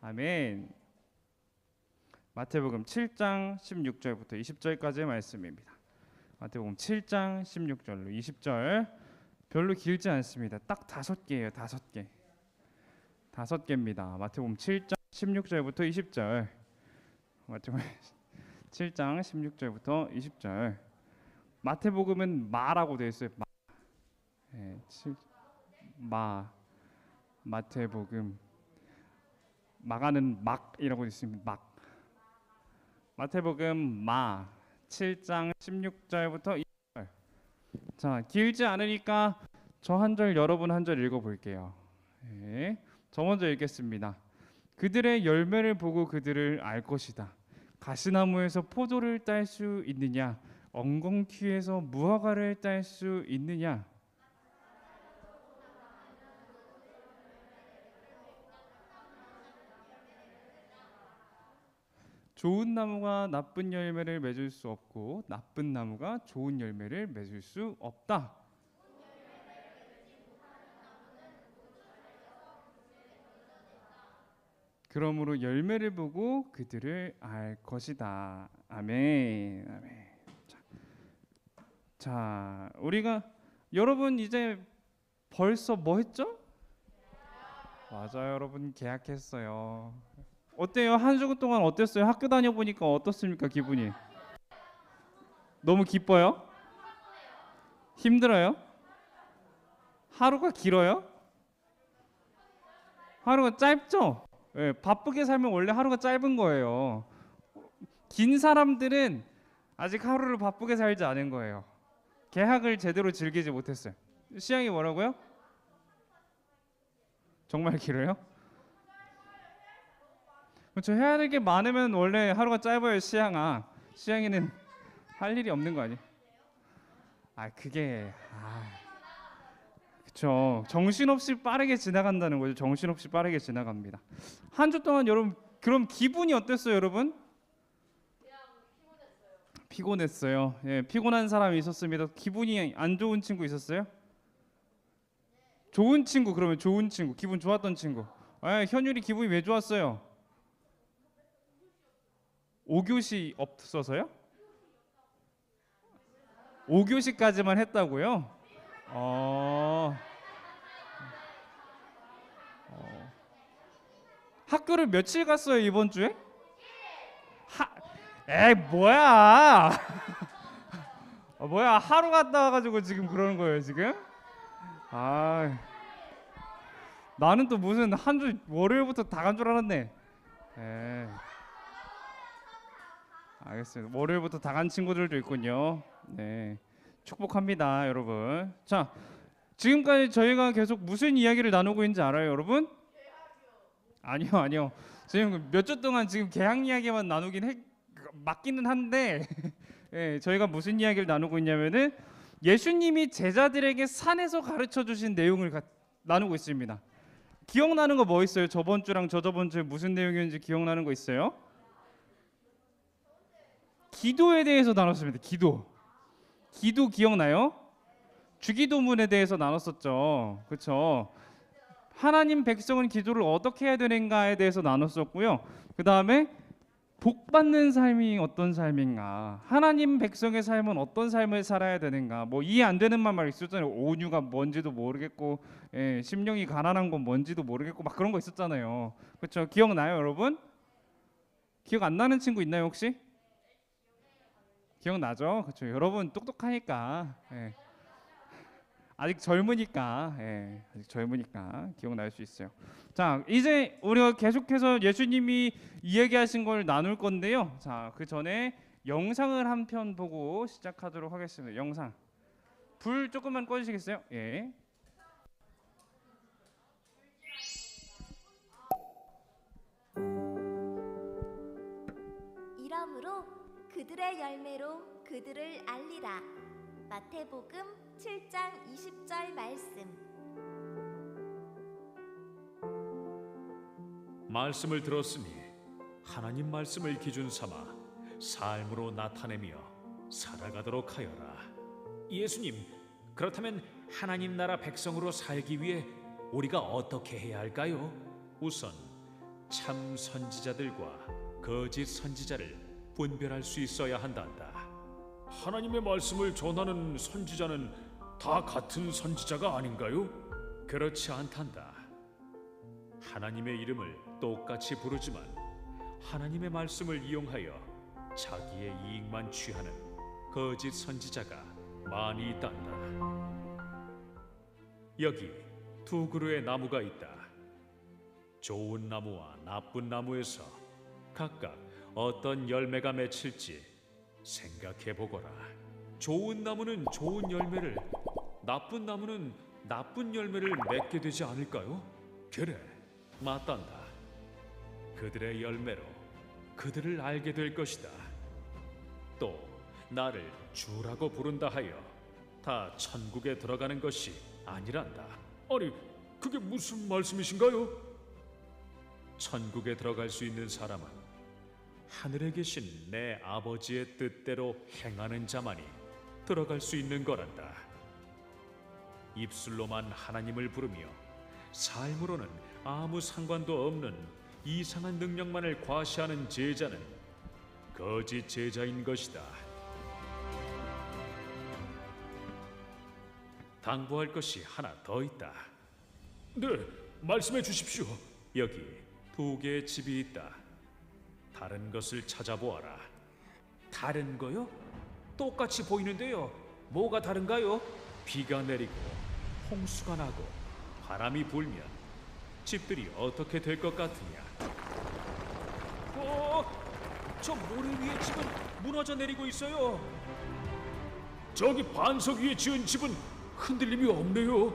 아멘. 마태복음 7장 16절부터 20절까지의 말씀입니다. 마태복음 7장 16절로 20절 별로 길지 않습니다. 딱 5개예요. 5개. 5개입니다. 마태복음 7장 16절부터 20절. 마태복음 7장 16절부터 20절. 마태복음은 마라고 되어 있어요. 마. 네, 마태복음. 마가는 막이라고 되어 있습니다. 막. 마태복음 마 7장 16절부터 20절. 자, 길지 않으니까 저 한 절 여러분 한 절 읽어 볼게요. 네, 저 먼저 읽겠습니다. 그들의 열매를 보고 그들을 알 것이다. 가시나무에서 포도를 딸 수 있느냐? 엉겅퀴에서 무화과를 딸 수 있느냐? 좋은 나무가 나쁜 열매를 맺을 수 없고 나쁜 나무가 좋은 열매를 맺을 수 없다. 그러므로 열매를 보고 그들을 알 것이다. 아멘. 아멘. 자, 우리가 여러분 이제 벌써 뭐 했죠? 맞아요, 여러분 계약했어요. 어때요? 한 주 동안 어땠어요? 학교 다녀보니까 어떻습니까? 기분이? 너무 기뻐요? 힘들어요? 하루가 길어요? 하루가 짧죠? 네, 바쁘게 살면 원래 하루가 짧은 거예요. 긴 사람들은 아직 하루를 바쁘게 살지 않은 거예요. 개학을 제대로 즐기지 못했어요. 시향이 뭐라고요? 정말 길어요? 그렇죠. 해야 될 게 많으면 원래 하루가 짧아요. 시향아. 시향이는 할 일이 없는 거 아니에요? 그게 그렇죠. 정신없이 빠르게 지나간다는 거죠. 정신없이 빠르게 지나갑니다. 한 주 동안 여러분 그럼 기분이 어땠어요, 여러분? 피곤했어요. 예, 피곤한 사람이 있었습니다. 기분이 안 좋은 친구 있었어요? 좋은 친구, 그러면 좋은 친구, 기분 좋았던 친구. 현율이 기분이 왜 좋았어요? 5교시 없어서요? 5교시까지만 했다고요? 학교를 며칠 갔어요, 이번 주에? 뭐야? 뭐야? 하루 갔다 와가지고 지금 그러는 거예요, 지금? 나는 또 무슨 한 주 월요일부터 다 간 줄 알았네. 알겠습니다. 월요일부터 다 간 친구들도 있군요. 네, 축복합니다, 여러분. 자, 지금까지 저희가 계속 무슨 이야기를 나누고 있는지 알아요, 여러분? 아니요. 지금 몇 주 동안 지금 개학 이야기만 나누긴 맞기는 한데 예, 저희가 무슨 이야기를 나누고 있냐면은 예수님이 제자들에게 산에서 가르쳐 주신 내용을 나누고 있습니다. 기억나는 거 뭐 있어요? 저번 주랑 저저번 주에 무슨 내용이었는지 기억나는 거 있어요? 기도에 대해서 나눴습니다. 기도 기억나요? 주기도문에 대해서 나눴었죠. 그렇죠? 하나님 백성은 기도를 어떻게 해야 되는가에 대해서 나눴었고요. 그 다음에 복 받는 삶이 어떤 삶인가, 하나님 백성의 삶은 어떤 삶을 살아야 되는가, 뭐 이해 안 되는 말 있었잖아요. 온유가 뭔지도 모르겠고, 심령이 가난한 건 뭔지도 모르겠고 막 그런 거 있었잖아요. 그렇죠? 기억나요, 여러분? 기억 안 나는 친구 있나요, 혹시? 기억나죠? 그렇죠. 여러분 똑똑하니까. 아직 젊으니까, 아직 젊으니까 기억날 수 있어요. 자, 이제 우리가 계속해서 예수님이 이야기하신 걸 나눌 건데요. 자, 그 전에 영상을 한 편 보고 시작하도록 하겠습니다. 영상. 불 조금만 꺼주시겠어요? 예. 이러므로 그들의 열매로 그들을 알리라. 마태복음 7장 20절 말씀. 말씀을 들었으니 하나님 말씀을 기준 삼아 삶으로 나타내며 살아가도록 하여라. 예수님, 그렇다면 하나님 나라 백성으로 살기 위해 우리가 어떻게 해야 할까요? 우선 참 선지자들과 거짓 선지자를 분별할 수 있어야 한단다. 하나님의 말씀을 전하는 선지자는 다 같은 선지자가 아닌가요? 그렇지 않단다. 하나님의 이름을 똑같이 부르지만 하나님의 말씀을 이용하여 자기의 이익만 취하는 거짓 선지자가 많이 있단다. 여기 두 그루의 나무가 있다. 좋은 나무와 나쁜 나무에서 각각 어떤 열매가 맺힐지 생각해 보거라. 좋은 나무는 좋은 열매를, 나쁜 나무는 나쁜 열매를 맺게 되지 않을까요? 그래, 맞단다. 그들의 열매로 그들을 알게 될 것이다. 또 나를 주라고 부른다 하여 다 천국에 들어가는 것이 아니란다. 아니, 그게 무슨 말씀이신가요? 천국에 들어갈 수 있는 사람은 하늘에 계신 내 아버지의 뜻대로 행하는 자만이 들어갈 수 있는 거란다. 입술로만 하나님을 부르며 삶으로는 아무 상관도 없는 이상한 능력만을 과시하는 제자는 거짓 제자인 것이다. 당부할 것이 하나 더 있다. 네, 말씀해 주십시오. 여기 두 개의 집이 있다. 다른 것을 찾아보아라. 다른 거요? 똑같이 보이는데요. 뭐가 다른가요? 비가 내리고 홍수가 나고 바람이 불면 집들이 어떻게 될 것 같으냐? 저 모래 위에 집은 무너져 내리고 있어요. 저기 반석 위에 지은 집은 흔들림이 없네요.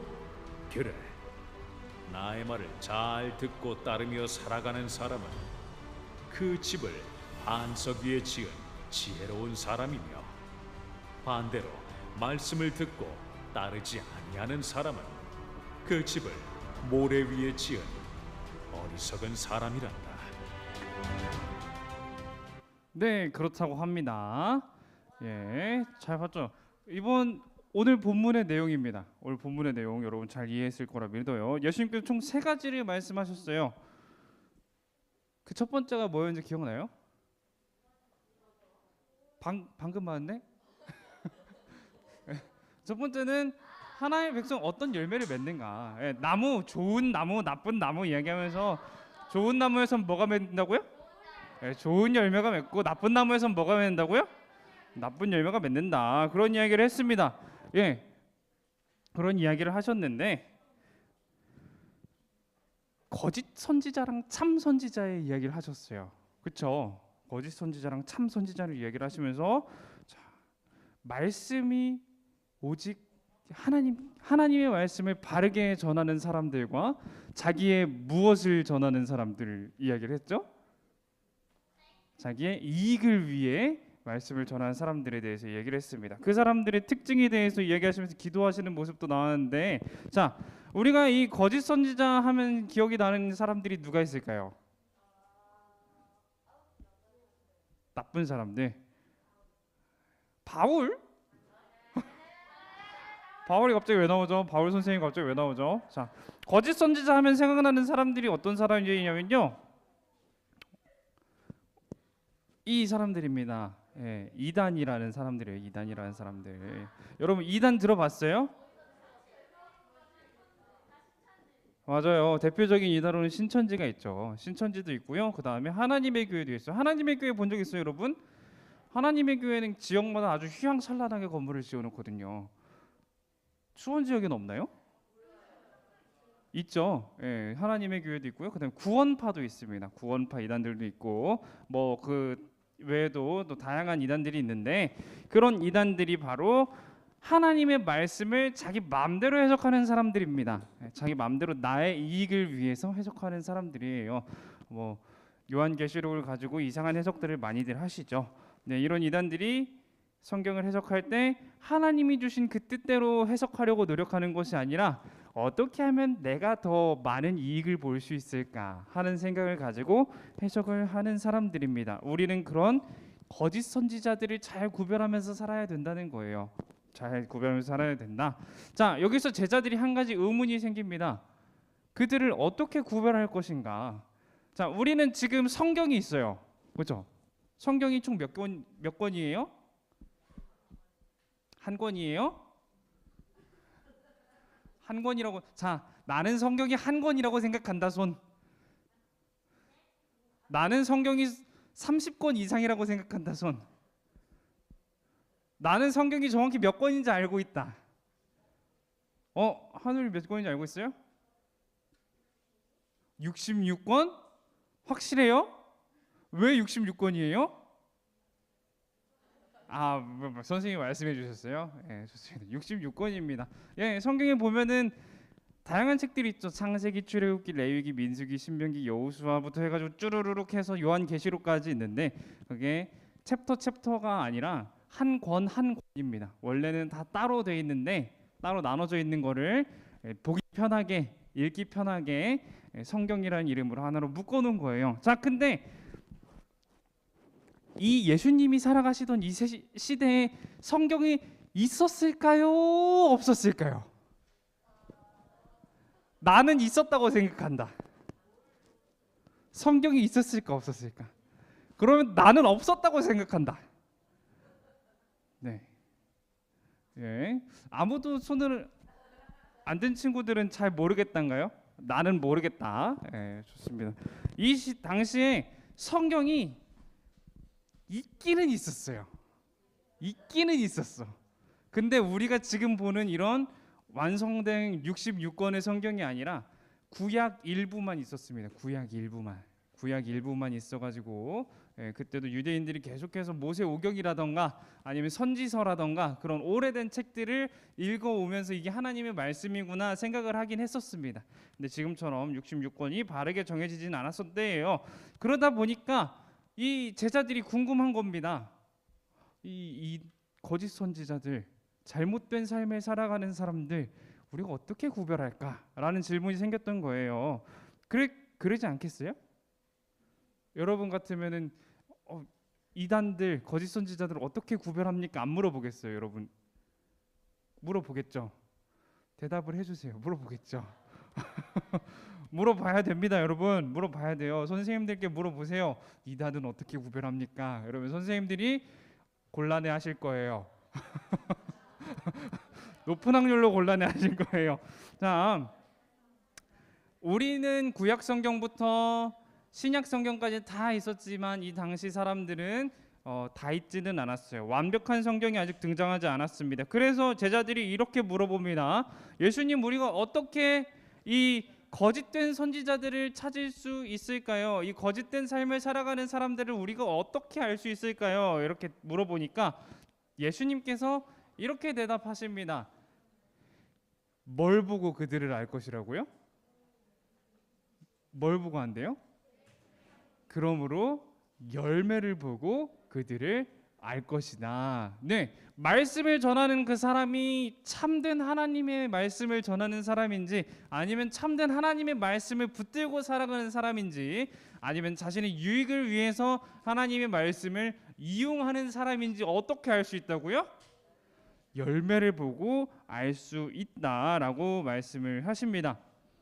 그래, 나의 말을 잘 듣고 따르며 살아가는 사람은 그 집을 반석 위에 지은 지혜로운 사람이며, 반대로 말씀을 듣고 따르지 아니하는 사람은 그 집을 모래 위에 지은 어리석은 사람이란다. 네, 그렇다고 합니다. 예, 잘 봤죠? 오늘 본문의 내용입니다. 오늘 본문의 내용 여러분 잘 이해했을 거라 믿어요. 예수님께서 총 세 가지를 말씀하셨어요. 그 첫 번째가 뭐였는지 기억나요? 방금 말했네? 첫 번째는 하나님의 백성 어떤 열매를 맺는가. 예, 나무, 좋은 나무, 나쁜 나무 이야기하면서 좋은 나무에선 뭐가 맺는다고요? 예, 좋은 열매가 맺고 나쁜 나무에선 뭐가 맺는다고요? 나쁜 열매가 맺는다. 그런 이야기를 했습니다. 예, 그런 이야기를 하셨는데 거짓 선지자랑 참 선지자의 이야기를 하셨어요. 그렇죠? 거짓 선지자랑 참 선지자를 이야기를 하시면서 자, 말씀이 오직 하나님의 말씀을 바르게 전하는 사람들과 자기의 무엇을 전하는 사람들 이야기를 했죠. 자기의 이익을 위해 말씀을 전하는 사람들에 대해서 얘기를 했습니다. 그 사람들의 특징에 대해서 이야기하시면서 기도하시는 모습도 나왔는데, 자, 우리가 이 거짓 선지자 하면 기억이 나는 사람들이 누가 있을까요? 나쁜 사람들. 바울? 바울이 갑자기 왜 나오죠? 바울 선생님이 갑자기 왜 나오죠? 자, 거짓 선지자 하면 생각나는 사람들이 어떤 사람이냐면요, 이 사람들입니다. 예, 이단이라는 사람들이에요. 이단이라는 사람들. 여러분 이단 들어봤어요? 맞아요. 대표적인 이단으로는 신천지가 있죠. 신천지도 있고요. 그 다음에 하나님의 교회도 있어요. 하나님의 교회 본 적 있어요, 여러분? 하나님의 교회는 지역마다 아주 휘황찬란하게 건물을 지어놓거든요. 수원 지역에는 없나요? 있죠. 예, 하나님의 교회도 있고요. 그다음에 구원파도 있습니다. 구원파 이단들도 있고 뭐 그 외에도 또 다양한 이단들이 있는데, 그런 이단들이 바로 하나님의 말씀을 자기 마음대로 해석하는 사람들입니다. 예, 자기 마음대로 나의 이익을 위해서 해석하는 사람들이에요. 뭐 요한계시록을 가지고 이상한 해석들을 많이들 하시죠. 네, 이런 이단들이 성경을 해석할 때 하나님이 주신 그 뜻대로 해석하려고 노력하는 것이 아니라 어떻게 하면 내가 더 많은 이익을 볼 수 있을까 하는 생각을 가지고 해석을 하는 사람들입니다. 우리는 그런 거짓 선지자들을 잘 구별하면서 살아야 된다는 거예요. 잘 구별하면서 살아야 된다. 자, 여기서 제자들이 한 가지 의문이 생깁니다. 그들을 어떻게 구별할 것인가? 자, 우리는 지금 성경이 있어요. 그렇죠? 성경이 총 몇 권이에요? 한 권이에요? 한 권이라고. 자, 나는 성경이 한 권이라고 생각한다 손. 나는 성경이 30권 이상이라고 생각한다 손. 나는 성경이 정확히 몇 권인지 알고 있다. 하늘이 몇 권인지 알고 있어요? 66권? 확실해요? 왜 66권이에요? 선생님이 말씀해 주셨어요. 예, 좋습니다. 66권입니다. 예, 성경에 보면은 다양한 책들이 있죠. 창세기, 출애굽기, 레위기, 민수기, 신명기, 여호수아부터 해가지고 쭈루루룩 해서 요한계시록까지 있는데 그게 챕터가 아니라 한 권 한 권입니다. 원래는 다 따로 돼 있는데 따로 나눠져 있는 거를 보기 편하게 읽기 편하게 성경이라는 이름으로 하나로 묶어놓은 거예요. 자, 근데 이 예수님이 살아가시던 이 시대에 성경이 있었을까요? 없었을까요? 나는 있었다고 생각한다. 성경이 있었을까 없었을까? 그러면 나는 없었다고 생각한다. 네. 예. 아무도 손을 안 든 친구들은 잘 모르겠단가요? 나는 모르겠다. 예, 좋습니다. 이 당시에 성경이 있기는 있었어요. 있기는 있었어. 근데 우리가 지금 보는 이런 완성된 66권의 성경이 아니라 구약 일부만 있었습니다. 구약 일부만 있어가지고 그때도 유대인들이 계속해서 모세오경이라던가 아니면 선지서라던가 그런 오래된 책들을 읽어오면서 이게 하나님의 말씀이구나 생각을 하긴 했었습니다. 근데 지금처럼 66권이 바르게 정해지진 않았을 때예요. 그러다 보니까 이 제자들이 궁금한 겁니다. 이 거짓 선지자들, 잘못된 삶을 살아가는 사람들 우리가 어떻게 구별할까라는 질문이 생겼던 거예요. 그러지 않겠어요? 여러분 같으면은 이단들, 거짓 선지자들을 어떻게 구별합니까? 안 물어보겠어요, 여러분? 물어보겠죠. 대답을 해주세요. 물어보겠죠. 물어봐야 됩니다, 여러분. 물어봐야 돼요. 선생님들께 물어보세요. 이단은 어떻게 구별합니까? 여러분, 선생님들이 곤란해하실 거예요. 높은 확률로 곤란해하실 거예요. 자, 우리는 구약 성경부터 신약 성경까지 다 있었지만 이 당시 사람들은 다 있지는 않았어요. 완벽한 성경이 아직 등장하지 않았습니다. 그래서 제자들이 이렇게 물어봅니다. 예수님, 우리가 어떻게 이 거짓된 선지자들을 찾을 수 있을까요? 이 거짓된 삶을 살아가는 사람들을 우리가 어떻게 알 수 있을까요? 이렇게 물어보니까 예수님께서 이렇게 대답하십니다. 뭘 보고 그들을 알 것이라고요? 뭘 보고 한대요? 그러므로 열매를 보고 그들을 알 것이다. 네, 말씀을 전하는 그 사람이 참된 하나님의 말씀을 전하는 사람인지 아니면 참된 하나님의 말씀을 붙들고 살아가는 사람인지 아니면 자신의 유익을 위해서 하나님의 말씀을 이용하는 사람인지 어떻게 알 수 있다고요? 열매를 보고 알 수 있다라고 말씀을 하십니다.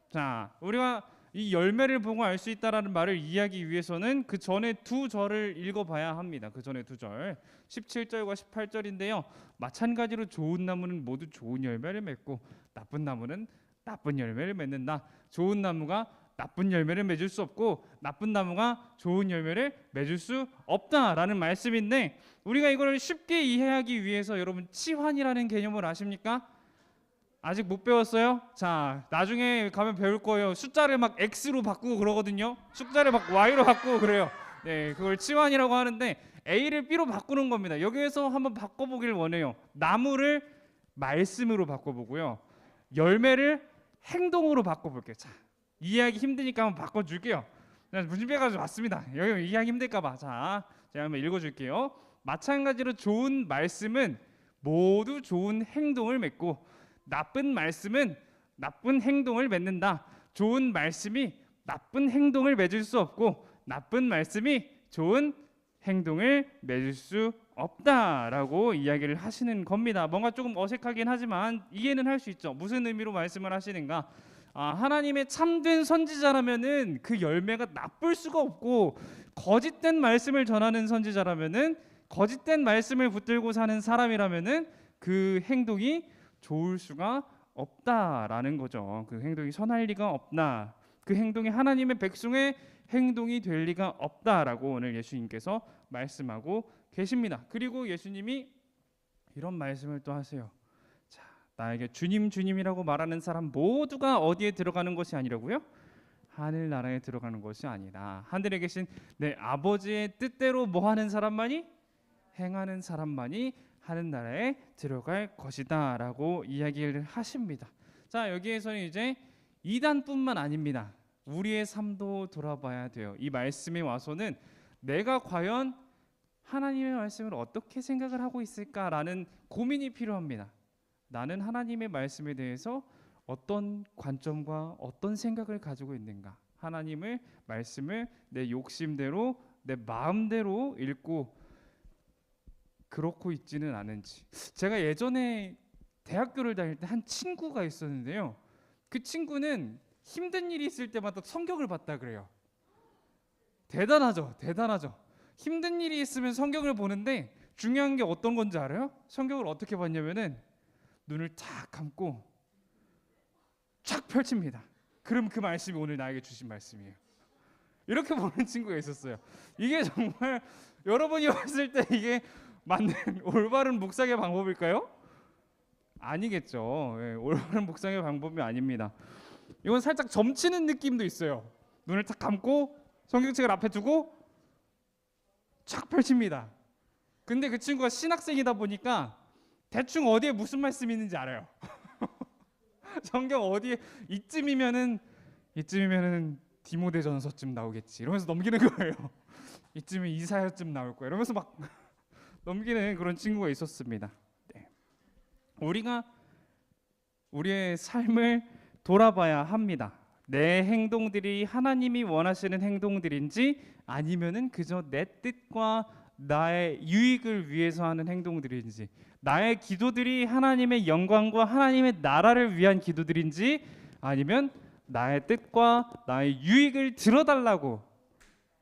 자, 우리가 이 열매를 보고 알 수 있다라는 말을 이해하기 위해서는 그 전에 두 절을 읽어봐야 합니다. 그 전에 두 절 17절과 18절인데요. 마찬가지로 좋은 나무는 모두 좋은 열매를 맺고 나쁜 나무는 나쁜 열매를 맺는다. 좋은 나무가 나쁜 열매를 맺을 수 없고 나쁜 나무가 좋은 열매를 맺을 수 없다라는 말씀인데 우리가 이걸 쉽게 이해하기 위해서 여러분 치환이라는 개념을 아십니까? 아직 못 배웠어요? 자, 나중에 가면 배울 거예요. 숫자를 막 X로 바꾸고 그러거든요. 숫자를 막 Y로 바꾸고 그래요. 네, 그걸 치환이라고 하는데 A를 B로 바꾸는 겁니다. 여기에서 한번 바꿔보길 원해요. 나무를 말씀으로 바꿔보고요. 열매를 행동으로 바꿔볼게요. 자, 이해하기 힘드니까 한번 바꿔줄게요. 문제가지고 왔습니다. 여기 이해하기 힘들까봐. 자, 제가 한번 읽어줄게요. 마찬가지로 좋은 말씀은 모두 좋은 행동을 맺고 나쁜 말씀은 나쁜 행동을 맺는다. 좋은 말씀이 나쁜 행동을 맺을 수 없고 나쁜 말씀이 좋은 행동을 맺을 수 없다라고 이야기를 하시는 겁니다. 뭔가 조금 어색하긴 하지만 이해는 할 수 있죠. 무슨 의미로 말씀을 하시는가? 하나님의 참된 선지자라면은 그 열매가 나쁠 수가 없고, 거짓된 말씀을 전하는 선지자라면은, 거짓된 말씀을 붙들고 사는 사람이라면은 그 행동이 좋을 수가 없다라는 거죠. 그 행동이 선할 리가 없다. 그 행동이 하나님의 백성의 행동이 될 리가 없다라고 오늘 예수님께서 말씀하고 계십니다. 그리고 예수님이 이런 말씀을 또 하세요. 자, 나에게 주님 주님이라고 말하는 사람 모두가 어디에 들어가는 것이 아니라고요? 하늘 나라에 들어가는 것이 아니다. 하늘에 계신 내 아버지의 뜻대로 뭐 하는 사람만이, 행하는 사람만이 하는 나라에 들어갈 것이다라고 이야기를 하십니다. 자, 여기에서는 이제 이단뿐만 아닙니다. 우리의 삶도 돌아봐야 돼요. 이 말씀에 와서는 내가 과연 하나님의 말씀을 어떻게 생각을 하고 있을까라는 고민이 필요합니다. 나는 하나님의 말씀에 대해서 어떤 관점과 어떤 생각을 가지고 있는가? 하나님의 말씀을 내 욕심대로, 내 마음대로 읽고 그렇고 있지는 않은지. 제가 예전에 대학교를 다닐 때 한 친구가 있었는데요. 그 친구는 힘든 일이 있을 때마다 성경을 봤다 그래요. 대단하죠, 대단하죠. 힘든 일이 있으면 성경을 보는데 중요한 게 어떤 건지 알아요? 성경을 어떻게 봤냐면은 눈을 탁 감고 쫙 펼칩니다. 그럼 그 말씀이 오늘 나에게 주신 말씀이에요. 이렇게 보는 친구가 있었어요. 이게 정말 여러분이 봤을 때 이게 맞는 올바른 묵상의 방법일까요? 아니겠죠. 예, 올바른 묵상의 방법이 아닙니다. 이건 살짝 점치는 느낌도 있어요. 눈을 딱 감고 성경책을 앞에 두고 쫙 펼칩니다. 근데 그 친구가 신학생이다 보니까 대충 어디에 무슨 말씀이 있는지 알아요. 성경 어디에 이쯤이면은 디모데전서쯤 나오겠지 이러면서 넘기는 거예요. 이쯤에 이사야쯤 나올 거야 이러면서 막 넘기는 그런 친구가 있었습니다. 네. 우리가 우리의 삶을 돌아봐야 합니다. 내 행동들이 하나님이 원하시는 행동들인지 아니면은 그저 내 뜻과 나의 유익을 위해서 하는 행동들인지, 나의 기도들이 하나님의 영광과 하나님의 나라를 위한 기도들인지 아니면 나의 뜻과 나의 유익을 들어달라고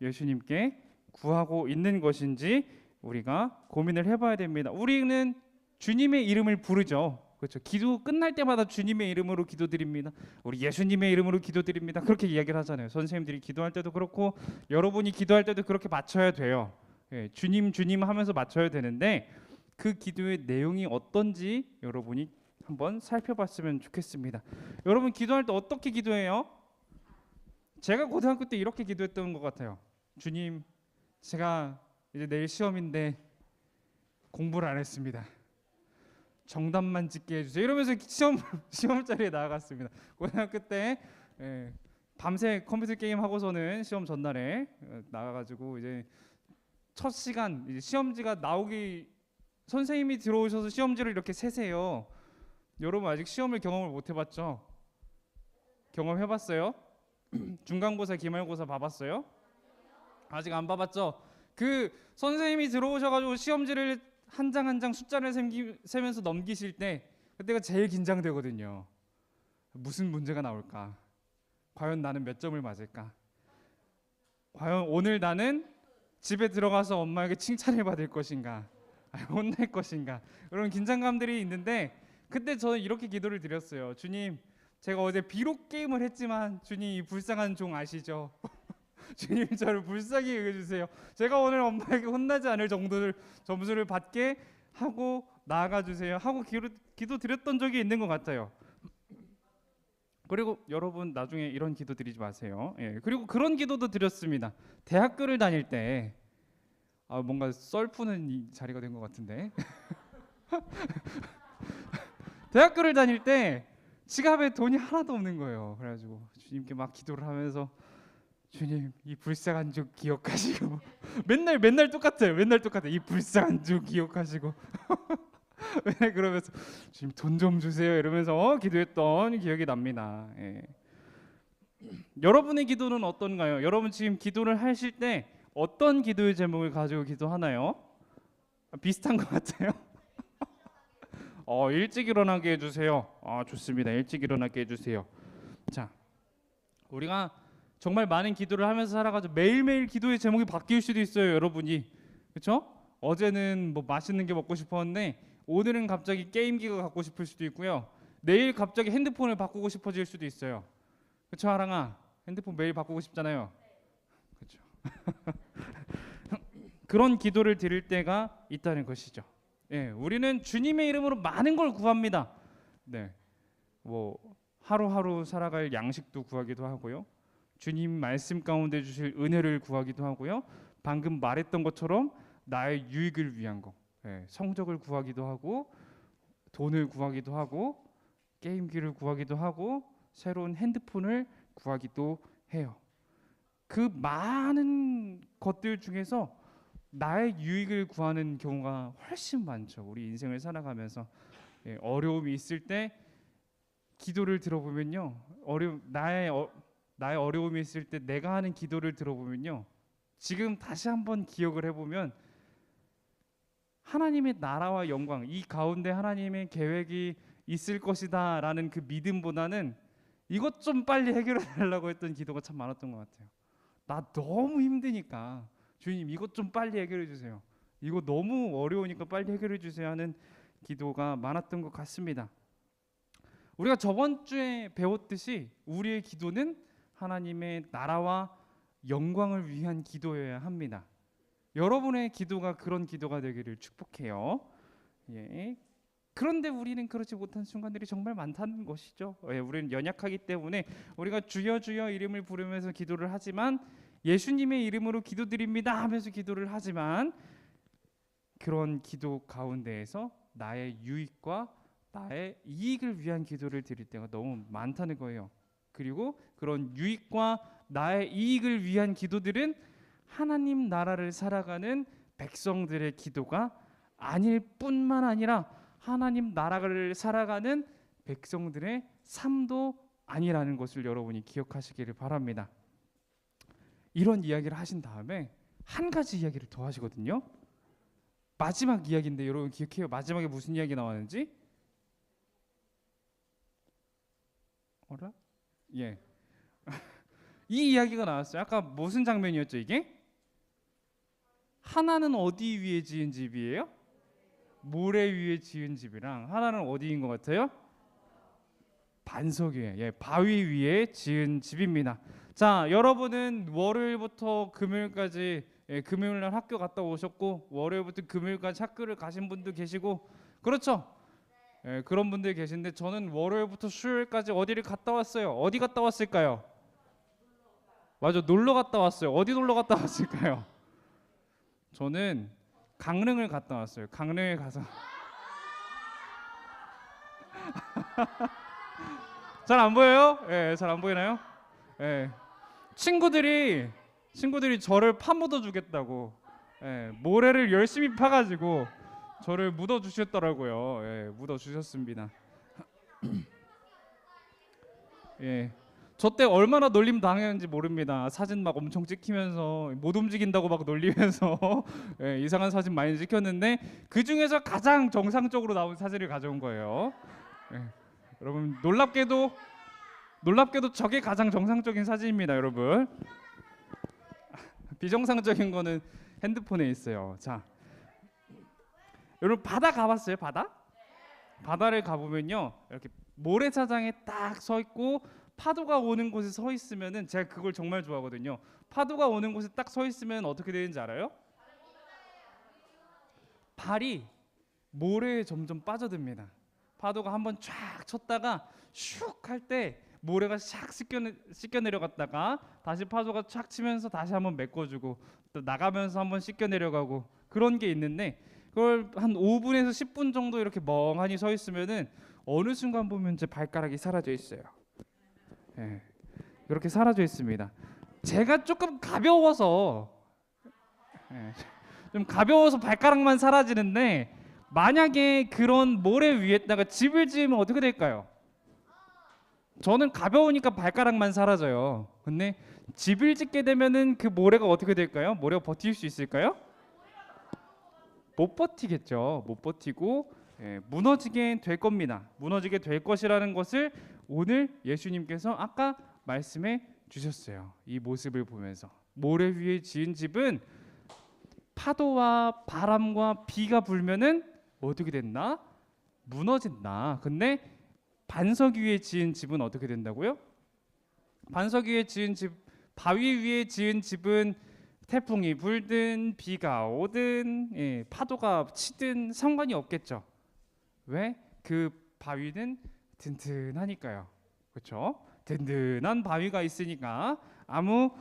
예수님께 구하고 있는 것인지 우리가 고민을 해봐야 됩니다. 우리는 주님의 이름을 부르죠. 그렇죠. 기도 끝날 때마다 주님의 이름으로 기도드립니다. 우리 예수님의 이름으로 기도드립니다. 그렇게 이야기를 하잖아요. 선생님들이 기도할 때도 그렇고 여러분이 기도할 때도 그렇게 맞춰야 돼요. 예, 주님 주님 하면서 맞춰야 되는데 그 기도의 내용이 어떤지 여러분이 한번 살펴봤으면 좋겠습니다. 여러분 기도할 때 어떻게 기도해요? 제가 고등학교 때 이렇게 기도했던 것 같아요. 주님, 제가 이제 내일 시험인데 공부를 안 했습니다. 정답만 찍게 해주세요. 이러면서 시험 자리에 나아갔습니다. 고등학교 때 밤새 컴퓨터 게임 하고서는 시험 전날에 나가가지고 이제 첫 시간 이제 시험지가 나오기 선생님이 들어오셔서 시험지를 이렇게 세세요. 여러분 아직 시험을 경험을 못 해봤죠? 경험해봤어요? 중간고사, 기말고사 봐봤어요? 아직 안 봐봤죠? 그 선생님이 들어오셔가지고 시험지를 한 장 한 장 숫자를 세면서 넘기실 때 그때가 제일 긴장되거든요. 무슨 문제가 나올까? 과연 나는 몇 점을 맞을까? 과연 오늘 나는 집에 들어가서 엄마에게 칭찬을 받을 것인가? 혼날 것인가? 이런 긴장감들이 있는데 그때 저는 이렇게 기도를 드렸어요. 주님, 제가 어제 비록 게임을 했지만 주님 이 불쌍한 종 아시죠? 주님 저를 불쌍히 여겨주세요. 제가 오늘 엄마에게 혼나지 않을 정도를 점수를 받게 하고 나아가 주세요 하고 기도 드렸던 적이 있는 것 같아요. 그리고 여러분 나중에 이런 기도 드리지 마세요. 예, 그리고 그런 기도도 드렸습니다. 대학교를 다닐 때 뭔가 썰 푸는 이 자리가 된 것 같은데 대학교를 다닐 때 지갑에 돈이 하나도 없는 거예요. 그래가지고 주님께 막 기도를 하면서 주님 이 불쌍한 종 기억하시고 맨날 똑같아요. 맨날 똑같아. 이 불쌍한 종 기억하시고 맨날 그러면서 주님 돈 좀 주세요 이러면서 기도했던 기억이 납니다. 예. 여러분의 기도는 어떤가요? 여러분 지금 기도를 하실 때 어떤 기도의 제목을 가지고 기도하나요? 비슷한 것 같아요. 일찍 일어나게 해주세요. 좋습니다. 일찍 일어나게 해주세요. 자, 우리가 정말 많은 기도를 하면서 살아가지고 매일매일 기도의 제목이 바뀔 수도 있어요, 여러분이. 그렇죠? 어제는 뭐 맛있는 게 먹고 싶었는데 오늘은 갑자기 게임기가 갖고 싶을 수도 있고요. 내일 갑자기 핸드폰을 바꾸고 싶어질 수도 있어요. 그렇죠, 하랑아? 핸드폰 매일 바꾸고 싶잖아요. 그렇죠. 그런 기도를 드릴 때가 있다는 것이죠. 예, 우리는 주님의 이름으로 많은 걸 구합니다. 네, 뭐 하루하루 살아갈 양식도 구하기도 하고요. 주님 말씀 가운데 주실 은혜를 구하기도 하고요. 방금 말했던 것처럼 나의 유익을 위한 거, 예, 성적을 구하기도 하고, 돈을 구하기도 하고, 게임기를 구하기도 하고, 새로운 핸드폰을 구하기도 해요. 그 많은 것들 중에서 나의 유익을 구하는 경우가 훨씬 많죠. 우리 인생을 살아가면서 예, 어려움이 있을 때 기도를 들어보면요, 나의 어려움이 있을 때 내가 하는 기도를 들어보면요, 지금 다시 한번 기억을 해보면 하나님의 나라와 영광, 이 가운데 하나님의 계획이 있을 것이다라는 그 믿음보다는 이것 좀 빨리 해결해 달라고 했던 기도가 참 많았던 것 같아요. 나 너무 힘드니까 주님 이것 좀 빨리 해결해 주세요. 이거 너무 어려우니까 빨리 해결해 주세요 하는 기도가 많았던 것 같습니다. 우리가 저번 주에 배웠듯이 우리의 기도는 하나님의 나라와 영광을 위한 기도여야 합니다. 여러분의 기도가 그런 기도가 되기를 축복해요. 예. 그런데 우리는 그렇지 못한 순간들이 정말 많다는 것이죠. 예, 우리는 연약하기 때문에 우리가 주여 주여 이름을 부르면서 기도를 하지만, 예수님의 이름으로 기도드립니다 하면서 기도를 하지만, 그런 기도 가운데에서 나의 유익과 나의 이익을 위한 기도를 드릴 때가 너무 많다는 거예요. 그리고 그런 유익과 나의 이익을 위한 기도들은 하나님 나라를 살아가는 백성들의 기도가 아닐 뿐만 아니라 하나님 나라를 살아가는 백성들의 삶도 아니라는 것을 여러분이 기억하시기를 바랍니다. 이런 이야기를 하신 다음에 한 가지 이야기를 더 하시거든요. 마지막 이야기인데 여러분 기억해요? 마지막에 무슨 이야기 나왔는지? 어라? 예. 이 이야기가 나왔어요. 아까 무슨 장면이었죠 이게? 하나는 어디 위에 지은 집이에요? 모래 위에 지은 집이랑, 하나는 어디인 것 같아요? 반석 위에, 예, 바위 위에 지은 집입니다. 자, 여러분은 월요일부터 금요일까지, 예, 금요일 날 학교 갔다 오셨고 월요일부터 금요일까지 학교를 가신 분도 계시고, 그렇죠? 예, 그런 분들이 계신데 저는 월요일부터 수요일까지 어디를 갔다 왔어요. 어디 갔다 왔을까요? 맞아, 놀러 갔다 왔어요. 어디 놀러 갔다 왔을까요? 저는 강릉을 갔다 왔어요. 강릉에 가서 잘 안 보여요? 예, 잘 안 보이나요? 예, 친구들이 저를 파묻어 주겠다고, 예, 모래를 열심히 파가지고 저를 묻어 주셨더라고요. 예, 묻어 주셨습니다. 예, 저 때 얼마나 놀림 당했는지 모릅니다. 사진 막 엄청 찍히면서 못 움직인다고 막 놀리면서 예, 이상한 사진 많이 찍혔는데 그 중에서 가장 정상적으로 나온 사진을 가져온 거예요. 예, 여러분 놀랍게도 저게 가장 정상적인 사진입니다, 여러분. 비정상적인 거는 핸드폰에 있어요. 자, 여러분 바다 가봤어요? 바다를 가보면요, 이렇게 모래사장에 딱 서 있고 파도가 오는 곳에 서 있으면은, 제가 그걸 정말 좋아하거든요. 파도가 오는 곳에 딱 서 있으면 어떻게 되는지 알아요? 발이 모래에 점점 빠져듭니다. 파도가 한번 쫙 쳤다가 슉 할 때 모래가 샥 씻겨 내려갔다가 다시 파도가 쫙 치면서 다시 한번 메꿔주고 또 나가면서 한번 씻겨 내려가고, 그런 게 있는데 그걸 한 5분에서 10분 정도 이렇게 멍하니 서 있으면은 어느 순간 보면 제 발가락이 사라져 있어요. 예, 이렇게 사라져 있습니다. 제가 조금 가벼워서, 예, 좀 가벼워서 발가락만 사라지는데, 만약에 그런 모래 위에다가 집을 지으면 어떻게 될까요? 저는 가벼우니까 발가락만 사라져요. 근데 집을 짓게 되면은 그 모래가 어떻게 될까요? 모래가 버틸 수 있을까요? 못 버티겠죠. 못 버티고 무너지게 될 겁니다. 무너지게 될 것이라는 것을 오늘 예수님께서 아까 말씀해 주셨어요. 이 모습을 보면서 모래 위에 지은 집은 파도와 바람과 비가 불면은 어떻게 된다? 무너진다. 근데 반석 위에 지은 집은 어떻게 된다고요? 반석 위에 지은 집, 바위 위에 지은 집은 태풍이 불든 비가 오든 파도가 치든 상관이 없겠죠. 왜? 그 바위는 든든하니까요. 그렇죠? 든든한 바위가 있으니까 아무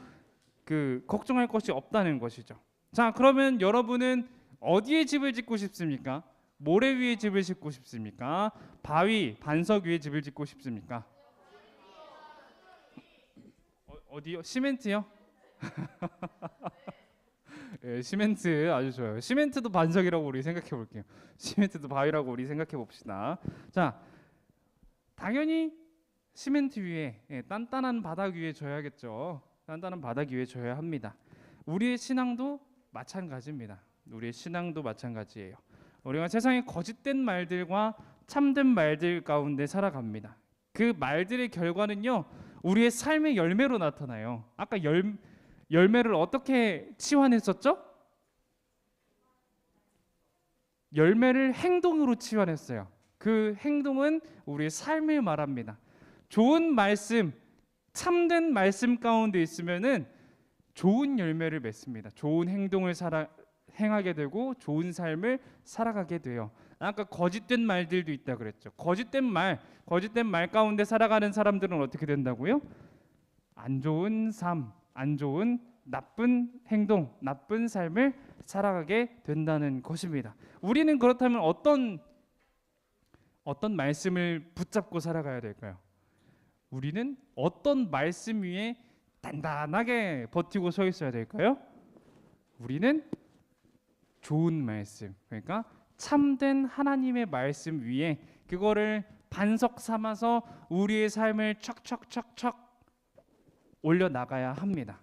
걱정할 것이 없다는 것이죠. 자, 그러면 여러분은 어디에 집을 짓고 싶습니까? 모래 위에 집을 짓고 싶습니까? 바위, 반석 위에 집을 짓고 싶습니까? 어디요? 시멘트요? 시멘트 아주 좋아요. 시멘트도 반석이라고 우리 생각해 볼게요. 시멘트도 바위라고 우리 생각해 봅시다. 자, 당연히 시멘트 위에 단단한 바닥 위에 져야겠죠. 단단한 바닥 위에 져야 합니다. 우리의 신앙도 마찬가지입니다. 우리의 신앙도 마찬가지예요. 우리가 세상의 거짓된 말들과 참된 말들 가운데 살아갑니다. 그 말들의 결과는요, 우리의 삶의 열매로 나타나요. 아까 열매를 어떻게 치환했었죠? 열매를 행동으로 치환했어요. 그 행동은 우리의 삶을 말합니다. 좋은 말씀, 참된 말씀 가운데 있으면은 좋은 열매를 맺습니다. 좋은 행동을 행하게 되고 좋은 삶을 살아가게 돼요. 아까 거짓된 말들도 있다 그랬죠. 거짓된 말 가운데 살아가는 사람들은 어떻게 된다고요? 안 좋은 삶, 안 좋은 나쁜 행동, 나쁜 삶을 살아가게 된다는 것입니다. 우리는 그렇다면 어떤 말씀을 붙잡고 살아가야 될까요? 우리는 어떤 말씀 위에 단단하게 버티고 서 있어야 될까요? 우리는 좋은 말씀, 그러니까 참된 하나님의 말씀 위에 그거를 반석 삼아서 우리의 삶을 척척척척 올려나가야 합니다.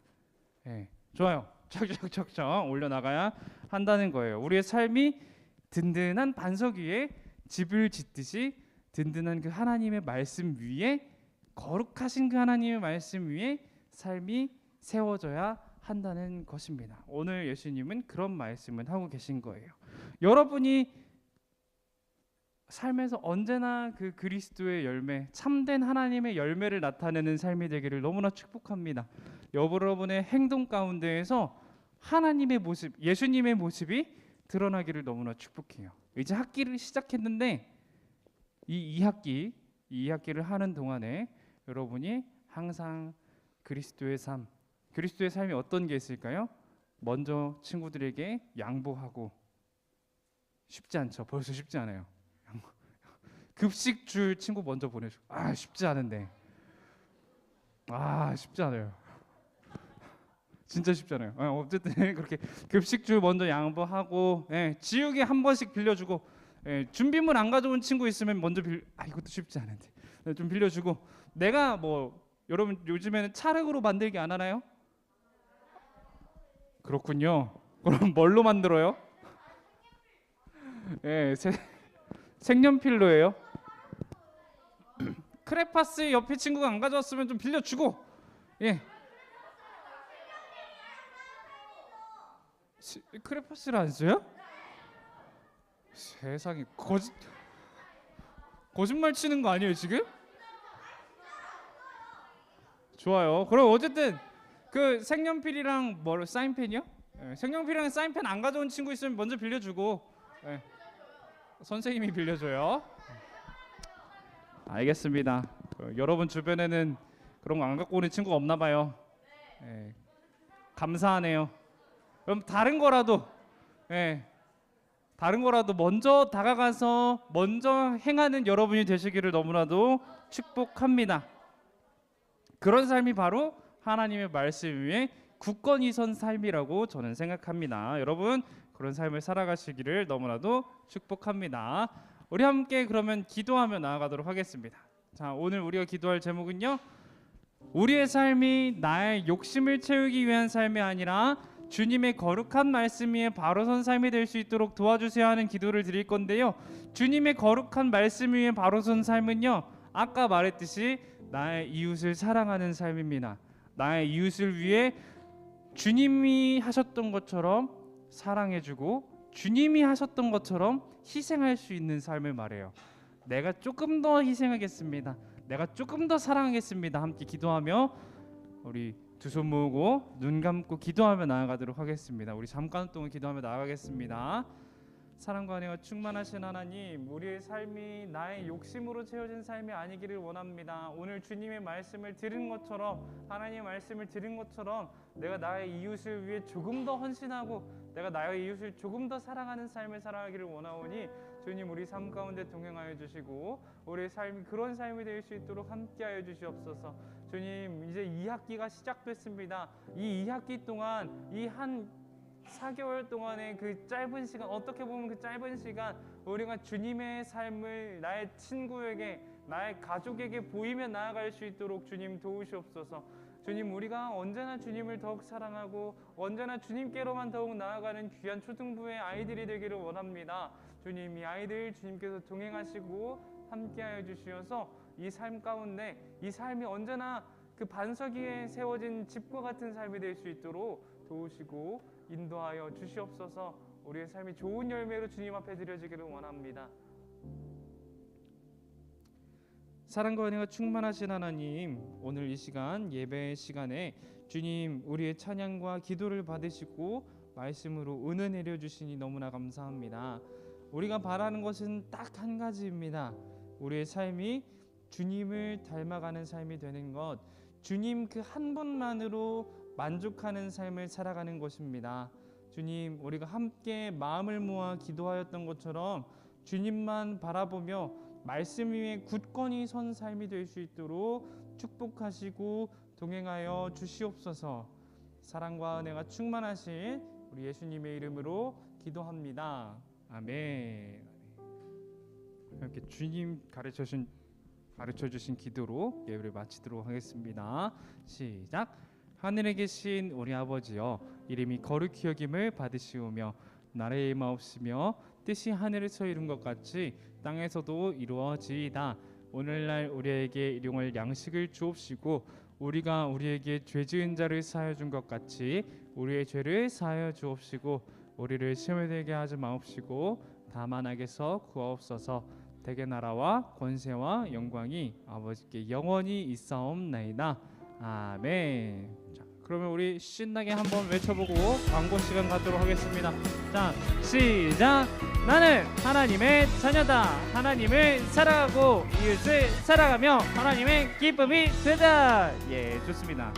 좋아요. 척척척척 올려나가야 한다는 거예요. 우리의 삶이 든든한 반석 위에 집을 짓듯이 든든한 그 하나님의 말씀 위에, 거룩하신 그 하나님의 말씀 위에 삶이 세워져야 한다는 것입니다. 오늘 예수님은 그런 말씀을 하고 계신 거예요. 여러분이 삶에서 언제나 그 그리스도의 열매, 참된 하나님의 열매를 나타내는 삶이 되기를 너무나 축복합니다. 여러분의 행동 가운데에서 하나님의 모습, 예수님의 모습이 드러나기를 너무나 축복해요. 이제 학기를 시작했는데 이 2학기를 하는 동안에 여러분이 항상 그리스도의 삶이 어떤 게 있을까요? 먼저 친구들에게 양보하고, 쉽지 않죠. 벌써 쉽지 않아요. 급식 줄 친구 먼저 보내주고, 쉽지 않은데, 쉽지 않아요. 진짜 쉽지 않아요. 어쨌든 그렇게 급식 줄 먼저 양보하고, 지우개 한 번씩 빌려주고, 준비물 안 가져온 친구 있으면 먼저 이것도 쉽지 않은데 좀 빌려주고, 내가 여러분 요즘에는 찰흙으로 만들기 안 하나요? 그렇군요. 그럼 뭘로 만들어요? 색연필로예요. 크레파스 옆에 친구가 안 가져왔으면 좀 빌려주고, 크레파스를 안 써요? 세상에, 거짓말 치는 거 아니에요 지금? 좋아요. 그럼 어쨌든 그 색연필이랑 사인펜이요? 색연필이랑 사인펜 안 가져온 친구 있으면 먼저 빌려주고, 선생님이 빌려줘요. 알겠습니다. 여러분 주변에는 그런 거 안 갖고 오는 친구가 없나 봐요. 감사하네요. 그럼 다른 거라도 먼저 다가가서 먼저 행하는 여러분이 되시기를 너무나도 축복합니다. 그런 삶이 바로 하나님의 말씀 위에 굳건히 선 삶이라고 저는 생각합니다. 여러분 그런 삶을 살아가시기를 너무나도 축복합니다. 우리 함께 그러면 기도하며 나아가도록 하겠습니다. 자, 오늘 우리가 기도할 제목은요, 우리의 삶이 나의 욕심을 채우기 위한 삶이 아니라 주님의 거룩한 말씀 위에 바로 선 삶이 될 수 있도록 도와주세요 하는 기도를 드릴 건데요. 주님의 거룩한 말씀 위에 바로 선 삶은요, 아까 말했듯이 나의 이웃을 사랑하는 삶입니다. 나의 이웃을 위해 주님이 하셨던 것처럼 사랑해주고 주님이 하셨던 것처럼 희생할 수 있는 삶을 말해요. 내가 조금 더 희생하겠습니다. 내가 조금 더 사랑하겠습니다. 함께 기도하며 우리 두 손 모으고 눈 감고 기도하며 나아가도록 하겠습니다. 우리 잠깐 동안 기도하며 나아가겠습니다. 사랑과 은혜가 충만하신 하나님, 우리의 삶이 나의 욕심으로 채워진 삶이 아니기를 원합니다. 오늘 주님의 말씀을 들은 것처럼, 하나님의 말씀을 들은 것처럼 내가 나의 이웃을 위해 조금 더 헌신하고 내가 나의 이웃을 조금 더 사랑하는 삶을 살아가기를 원하오니 주님, 우리 삶 가운데 동행하여 주시고 우리의 삶이 그런 삶이 될 수 있도록 함께하여 주시옵소서. 주님, 이제 2학기가 시작됐습니다. 이 2학기 동안 이 한 4개월 동안의 그 짧은 시간, 어떻게 보면 그 짧은 시간 우리가 주님의 삶을 나의 친구에게, 나의 가족에게 보이며 나아갈 수 있도록 주님 도우시옵소서. 주님, 우리가 언제나 주님을 더욱 사랑하고 언제나 주님께로만 더욱 나아가는 귀한 초등부의 아이들이 되기를 원합니다. 주님, 이 아이들 주님께서 동행하시고 함께하여 주시어서 이 삶 가운데 이 삶이 언제나 그 반석 위에 세워진 집과 같은 삶이 될 수 있도록 도우시고 인도하여 주시옵소서. 우리의 삶이 좋은 열매로 주님 앞에 드려지기를 원합니다. 사랑과 은혜가 충만하신 하나님, 오늘 이 시간 예배 시간에 주님 우리의 찬양과 기도를 받으시고 말씀으로 은혜 내려주시니 너무나 감사합니다. 우리가 바라는 것은 딱 한 가지입니다. 우리의 삶이 주님을 닮아가는 삶이 되는 것, 주님 그 한 분만으로 만족하는 삶을 살아가는 것입니다. 주님, 우리가 함께 마음을 모아 기도하였던 것처럼 주님만 바라보며 말씀 위에 굳건히 선 삶이 될 수 있도록 축복하시고 동행하여 주시옵소서. 사랑과 은혜가 충만하신 우리 예수님의 이름으로 기도합니다. 아멘. 이렇게 주님 가르쳐 주신 기도로 예배를 마치도록 하겠습니다. 시작. 하늘에 계신 우리 아버지여, 이름이 거룩히 여김을 받으시오며 나라의 임하옵시며 뜻이 하늘에서 이룬 것 같이 땅에서도 이루어지이다. 오늘날 우리에게 일용할 양식을 주옵시고 우리가 우리에게 죄 지은 자를 사하여 준 것 같이 우리의 죄를 사하여 주옵시고 우리를 시험에 들게 하지 마옵시고 다만 악에서 구하옵소서. 대개 나라와 권세와 영광이 아버지께 영원히 있사옵나이다. 아멘. 자, 그러면 우리 신나게 한번 외쳐보고 광고 시간 갖도록 하겠습니다. 자, 시작. 나는 하나님의 자녀다. 하나님을 사랑하고 이웃을 사랑하며 하나님의 기쁨이 되다. 예, 좋습니다.